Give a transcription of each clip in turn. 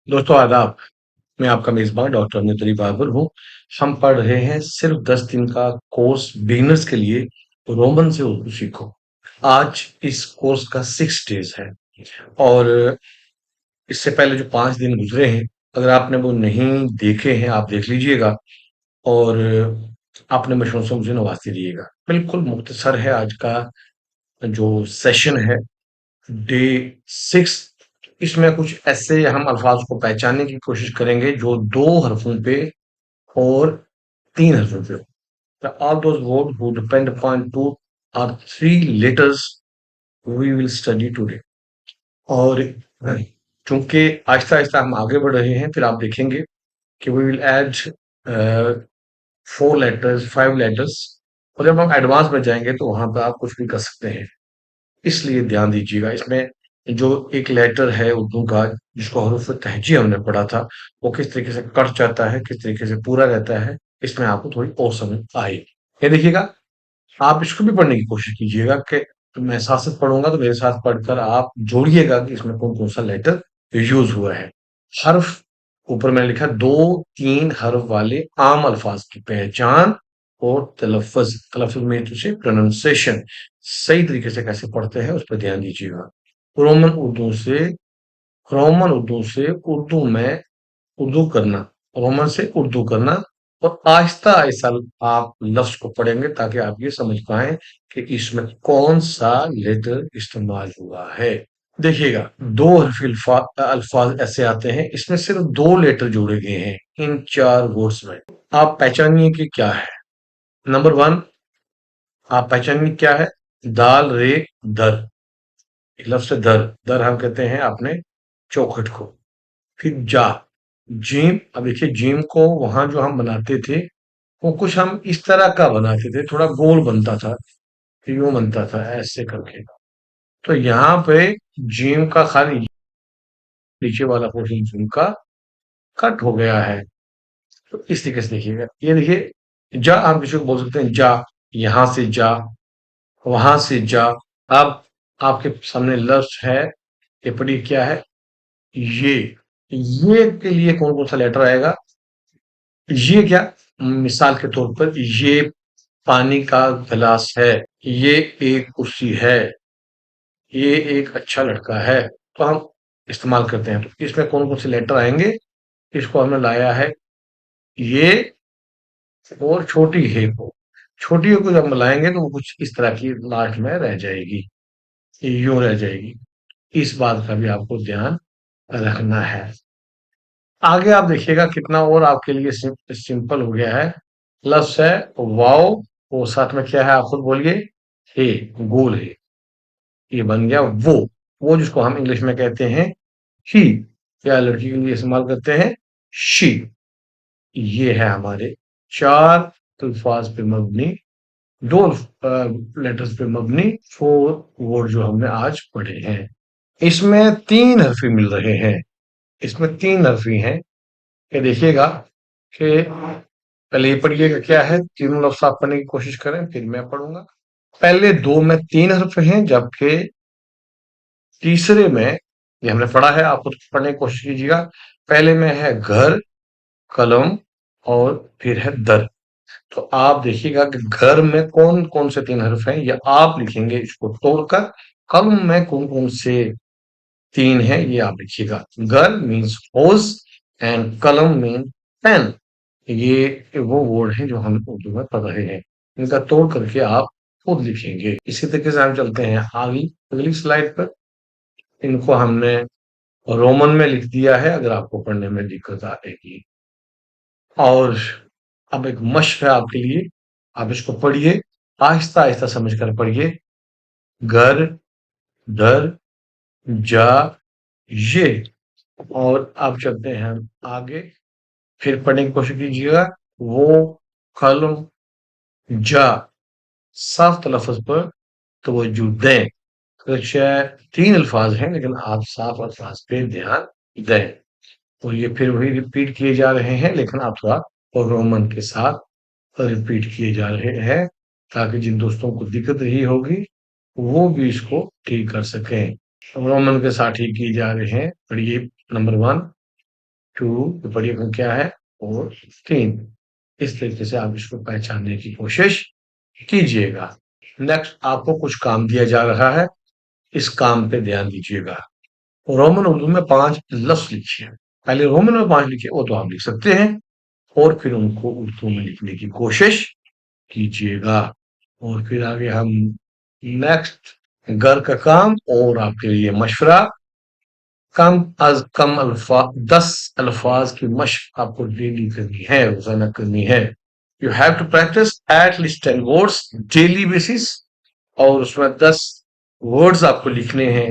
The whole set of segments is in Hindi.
दोस्तों आदाब। मैं आपका मेज़बान डॉक्टर नितरी बाबर हूँ। हम पढ़ रहे हैं सिर्फ 10 दिन का कोर्स बिगिनर्स के लिए रोमन से उर्दू सीखो। आज इस कोर्स का 6 डेज़ है और इससे पहले जो 5 दिन गुज़रे हैं, अगर आपने वो नहीं देखे हैं, आप देख लीजिएगा और अपने मशवरों से मुझे नवाज़ते रहिएगा। बिल्कुल मुख्तसर है आज का जो सेशन है, डे 6। इसमें कुछ ऐसे हम अल्फाज को पहचानने की कोशिश करेंगे जो 2 हरफों पे और 3 हरफों पे हो। All those words who depend upon 2 or 3 letters we will study today। और चूंकि आहिस्ता आहिस्ता हम आगे बढ़ रहे हैं, फिर आप देखेंगे कि we will add 4 letters 5 letters, और जब हम एडवांस में जाएंगे तो वहां पर आप कुछ भी कर सकते हैं। इसलिए ध्यान दीजिएगा, इसमें जो एक लेटर है उर्दू का जिसको हरूफ तहजी हमने पढ़ा था, वो किस तरीके से कट जाता है, किस तरीके से पूरा रहता है, इसमें आपको थोड़ी और समझ आएगी। ये देखिएगा, आप इसको भी पढ़ने की कोशिश कीजिएगा कि मैं साथ साथ पढ़ूंगा तो मेरे साथ पढ़कर आप जोड़िएगा कि इसमें कौन कौन सा लेटर यूज हुआ है। हर्फ ऊपर मैंने लिखा 2-3 हर्फ वाले आम अल्फाज की पहचान और तलफ़्फ़ुज़ में से प्रोनंसिएशन सही तरीके से कैसे पढ़ते हैं उस पर ध्यान दीजिएगा। रोमन उर्दू से रोमन उर्दू से उर्दू में उर्दू करना, रोमन से उर्दू करना, और आहिस्ता-आहिस्ता आप लफ्ज़ को पढ़ेंगे ताकि आप ये समझ पाएँ कि इसमें कौन-सा लेटर इस्तेमाल हुआ है। देखिएगा, 2 हरफ़ी अल्फ़ाज़ ऐसे आते हैं, इसमें सिर्फ़ 2 लेटर जोड़े गए हैं इन 4 वर्ड्स में। आप पहचानिए कि क्या है। नंबर 1, आप पहचानिए क्या है? दाल, रे, दर। लफ्ज़ है दर। दर हम कहते हैं अपने चौखट को। फिर जा, जीम। अब देखिए जीम को वहाँ जो हम बनाते थे, वो कुछ हम इस तरह का बनाते थे, थोड़ा गोल बनता था, यूँ बनता था ऐसे करके। तो यहाँ पे जीम का खाली नीचे वाला पोर्शन जीम का कट हो गया है। तो इस तरीके से देखिएगा। ये देखिए, जा आप किसी को बोल सकते हैं जा, यहाँ से जा, वहाँ से जा। अब आपके सामने लफ्ज़ है, ये पढ़िए क्या है? ये। ये के लिए कौन-कौन सा लेटर आएगा? ये क्या? मिसाल के तौर पर ये पानी का गिलास है, ये एक कुर्सी है, ये एक अच्छा लड़का है। तो हम इस्तेमाल करते हैं। तो इसमें कौन-कौन से लेटर आएँगे? इसको हमने लाया है ये और छोटी हे को। छोटी हे को जब मिलाएँगे तो वो कुछ इस तरह की लास्ट में रह जाएगी, यूँ रह जाएगी। इस बात का भी आपको ध्यान रखना है। आगे आप देखिएगा कितना और आपके लिए सिंपल हो गया है। लफ्ज़ है वाओ, वो साथ में क्या है आप खुद बोलिए? हे, गोल हे। ये बन गया वो जिसको हम इंग्लिश में कहते हैं ही, या लड़की के लिए इस्तेमाल करते हैं शी। ये है हमारे 4 अल्फाज पे मबनी, 2 लेटर्स पे मबनी 4 वर्ड जो हमने आज पढ़े हैं। इसमें 3 हरफ़ी मिल रहे हैं। इसमें 3 हरफ़ी हैं। ये देखिएगा कि पहले ये पढ़िएगा क्या है, तीनों लफ्ज़ आप पढ़ने की कोशिश करें, फिर मैं पढ़ूँगा। पहले 2 में 3 हर्फ हैं, जबकि तीसरे में ये हमने पढ़ा है, आप खुद पढ़ने की कोशिश कीजिएगा। पहले में है घर, कलम और फिर है दर। तो आप देखिएगा कि घर में कौन-कौन से 3 हर्फ हैं, ये आप लिखेंगे इसको तोड़कर। कलम में कौन-कौन से 3 हैं, ये आप लिखिएगा। घर मीन्स होज़ एंड कलम मीन पेन। ये वो वर्ड हैं जो हम उर्दू में पढ़ रहे हैं। इनका तोड़ करके आप खुद लिखेंगे। इसी तरीके से हम चलते हैं आगे अगली स्लाइड पर। इनको हमने रोमन में लिख दिया है, अगर आपको पढ़ने में दिक्कत आएगी। और अब एक मशक है आपके लिए, आप इसको पढ़िए, आहिस्ता-आहिस्ता समझ कर पढ़िए। घर, दर, जा, ये। और अब चलते हैं हम आगे, फिर पढ़ने की कोशिश कीजिएगा। वो, कलम, जा। साफ तलफ़्फ़ुज़ पर तवज्जो दें। अगरचे 3 अल्फ़ाज़ हैं, लेकिन आप साफ अल्फ़ाज़ पे ध्यान दें। और ये फिर वही रिपीट किए जा रहे हैं, लेकिन आप थोड़ा और रोमन के साथ रिपीट किए जा रहे हैं, ताकि जिन दोस्तों को दिक्कत रही होगी, वो भी इसको ठीक कर सकें। रोमन के साथ ठीक की जा रहे हैं। पढ़िए नंबर 1, 2, तो पढ़िए फिर क्या है, और 3। इस तरीके से आप इसको पहचानने की कोशिश कीजिएगा। नेक्स्ट आपको कुछ काम दिया जा रहा है, इस काम पे ध्यान दीजिएगा। रोमन उर्दू में 5 लफ्ज़ लिखिए। पहले रोमन में 5 लिखिए, वो तो आप लिख सकते हैं, और फिर उनको उर्दू में लिखने की कोशिश कीजिएगा। और फिर आगे हम नेक्स्ट, घर का काम और आपके लिए मशवरा। कम अज कम 10 अल्फाज की मशक आपको डेली करनी है, रोजाना करनी है। You have to practice at least 10 words daily basis, और उसमें 10 वर्ड्स आपको लिखने हैं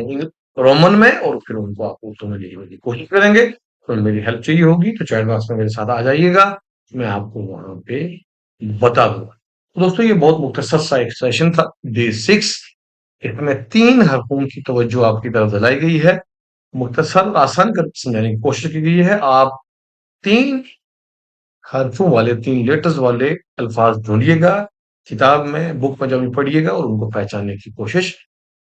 रोमन में, और फिर उनको आप उर्दू में लिखने की कोशिश करेंगे। तो मेरी हेल्प चाहिए होगी तो चैट बॉक्स में मेरे साथ आ जाइएगा, मैं आपको वहां पे बता दूंगा। तो दोस्तों ये बहुत मुख्तसर सा एक सेशन था, डे 6। इसमें 3 हरफों की तवज्जो आपकी तरफ दिलाई गई है, मुख्तसर और आसान करके समझाने की कोशिश की गई है। आप 3 हरफों वाले, 3 लेटर्स वाले अल्फाज ढूंढिएगा किताब में, बुक में जब भी पढ़िएगा, और उनको पहचानने की कोशिश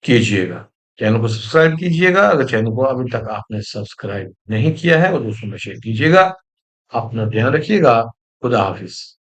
कीजिएगा। चैनल को सब्सक्राइब कीजिएगा, अगर चैनल को अभी तक आपने सब्सक्राइब नहीं किया है, और दूसरों में शेयर कीजिएगा। अपना ध्यान रखिएगा। खुदा हाफिज।